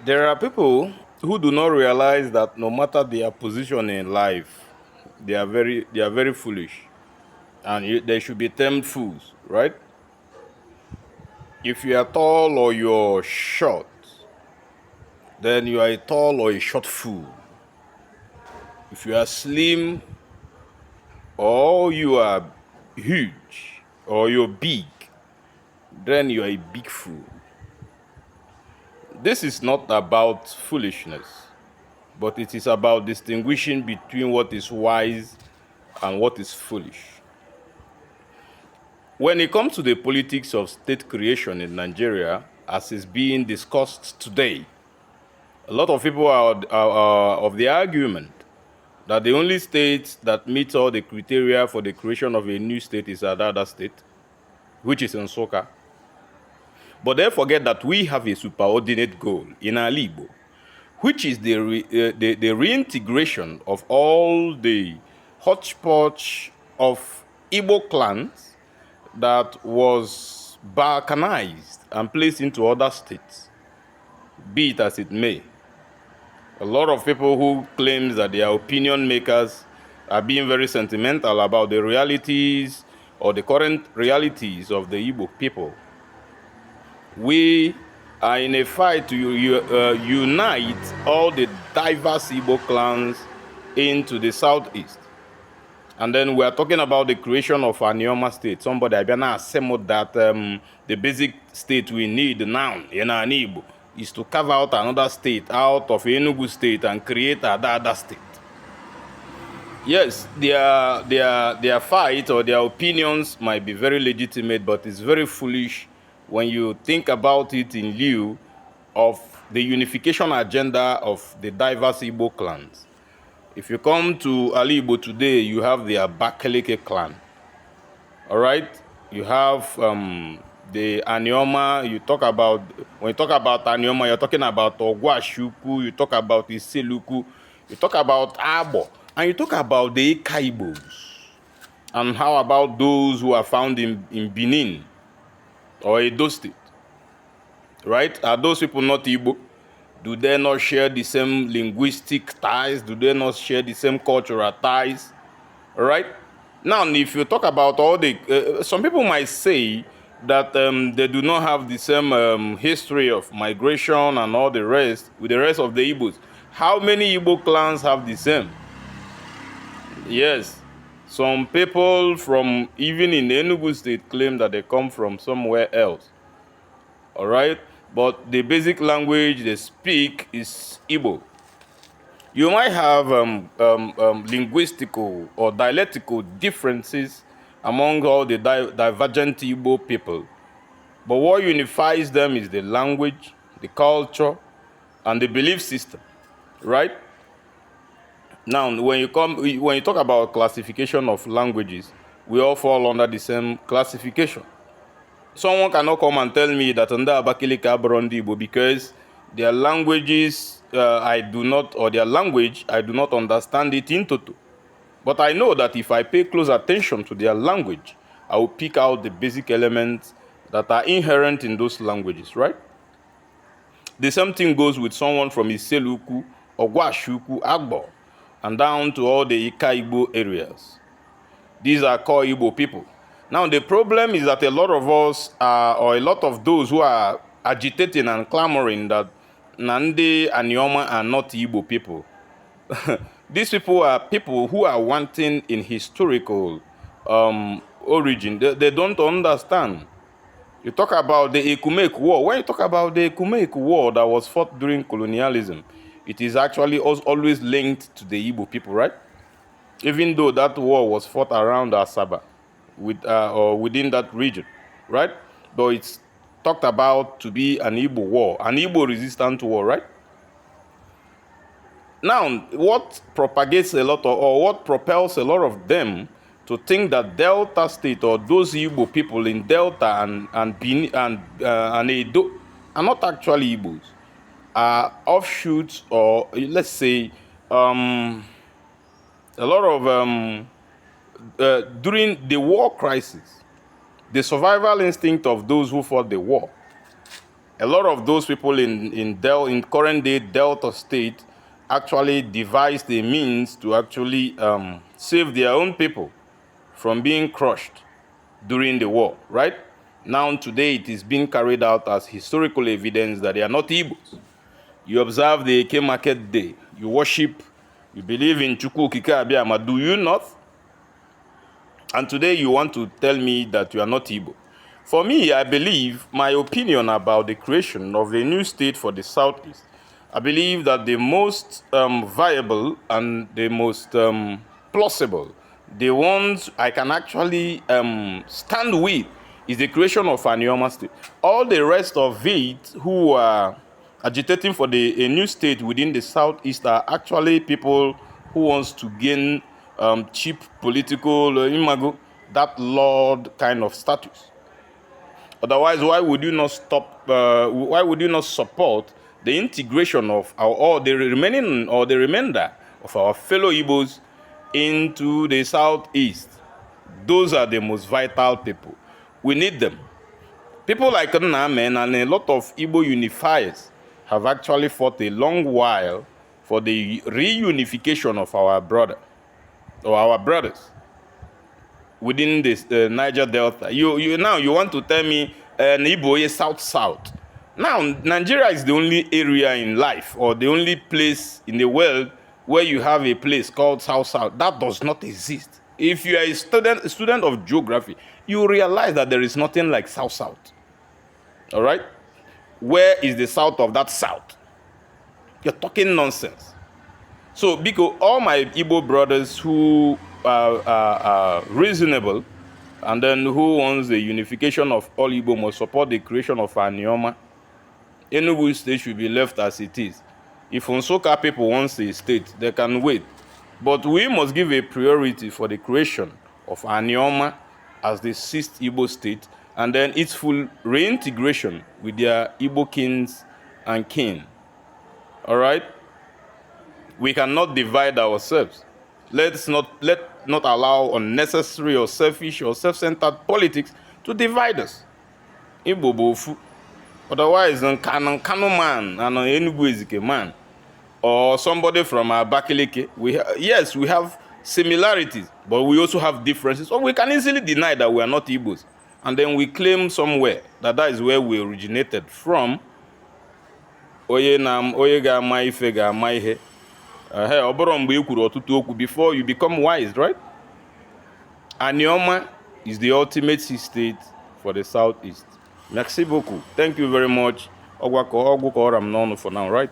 There are people who do not realize that no matter their position in life, they are very foolish, and they should be termed fools, right? If you are tall or you're short, then you are a tall or a short fool. If you are slim or you are huge or you're big, then you are a big fool. This is not about foolishness, but it is about distinguishing between what is wise and what is foolish. When it comes to the politics of state creation in Nigeria, as is being discussed today, a lot of people are of the argument that the only state that meets all the criteria for the creation of a new state is Adada State, which is in Soka. But they forget that we have a superordinate goal in Alibo, which is the reintegration of all the hodgepodge of Igbo clans that was balkanized and placed into other states, be it as it may. A lot of people who claim that they are opinion makers are being very sentimental about the realities or the current realities of the Igbo people. We are in a fight to unite all the diverse Igbo clans into the southeast. And then we are talking about the creation of Anioma State. Somebody has assembled that the basic state we need now in Igbo is to carve out another state out of Enugu State and create Adada State. Yes, their fight or their opinions might be very legitimate, but it's very foolish when you think about it in lieu of the unification agenda of the diverse Igbo clans. If you come to Ali Igbo today, you have the Abakaleke clan. All right? You have the Anioma. When you talk about Anioma, you're talking about Ogwashi-Uku, you talk about Iseluku, you talk about Abo, and you talk about the Ikaibos. And how about those who are found in Benin or Edo State? Right? Are those people not Igbo? Do they not share the same linguistic ties? Do they not share the same cultural ties? All right? Now, if you talk about all the... some people might say that they do not have the same history of migration and all the rest with the rest of the Igbos. How many Igbo clans have the same? Yes. Some people from even in Enugu State claim that they come from somewhere else. All right? But the basic language they speak is Igbo. You might have linguistical or dialectical differences among all the divergent Igbo people. But what unifies them is the language, the culture, and the belief system, right? Now, when you talk about classification of languages, we all fall under the same classification. Someone cannot come and tell me that under Abakaleke Abrondi Igbo because their languages I do not understand it in toto. But I know that if I pay close attention to their language, I will pick out the basic elements that are inherent in those languages, right? The same thing goes with someone from Iseluku, Ogwashi-Uku, Agbo, and down to all the Ika-Igbo areas. These are core Igbo people. Now, the problem is that a lot of us, or a lot of those who are agitating and clamoring that Nande and Anioma are not Igbo people. These people are people who are wanting in historical origin. They don't understand. You talk about the Ekumeku War. When you talk about the Ekumeku War that was fought during colonialism, it is actually always linked to the Igbo people, right? Even though that war was fought around Asaba, or within that region, right? Though it's talked about to be an Igbo war, an Igbo resistant war, right? Now, what propagates a lot or what propels a lot of them to think that Delta State or those Igbo people in Delta and Edo are not actually Igbos, are offshoots or let's say a lot of during the war crisis, the survival instinct of those who fought the war A lot of those people in current day Delta State actually devised a means to actually save their own people from being crushed during the war, right? Now today it is being carried out as historical evidence that they are not Igbos. You observe the Eke Market Day, you worship, you believe in Chukwu Okike Abiama, do you not? And today you want to tell me that you are not Igbo. For me, I believe my opinion about the creation of a new state for the Southeast, I believe that the most viable and the most plausible, the ones I can actually stand with, is the creation of Anioma State. All the rest of it who are agitating for a new state within the Southeast are actually people who wants to gain cheap political imago, that lord kind of status. Otherwise, why would you not why would you not support the integration of the remainder of our fellow Igbos into the Southeast? Those are the most vital people. We need them. People like Nnamen and a lot of Igbo unifiers have actually fought a long while for the reunification of our brothers within this Niger Delta. You want to tell me Igbo is south. Now Nigeria is the only area in life or the only place in the world where you have a place called south. That does not exist. If you are a student of geography, you realize that there is nothing like south. All right? Where is the south of that south? You're talking nonsense. So, because all my Igbo brothers who are reasonable and then who wants the unification of all Igbo must support the creation of Anioma. Enugu State should be left as it is. If Nsukka people want a state, they can wait. But we must give a priority for the creation of Anioma as the sixth Igbo state and then its full reintegration with their Igbo kings and kin. All right? We cannot divide ourselves. Let not allow unnecessary or selfish or self-centered politics to divide us. Igbo bofu. Otherwise, Kano man and Enugu Ezike man, or somebody from Abakaliki, yes, we have similarities, but we also have differences. Or we can easily deny that we are not Igbos, and then we claim somewhere that is where we originated from. Before you become wise, right? Anioma is the ultimate state for the Southeast. Merci beaucoup. Thank you very much. For now, right?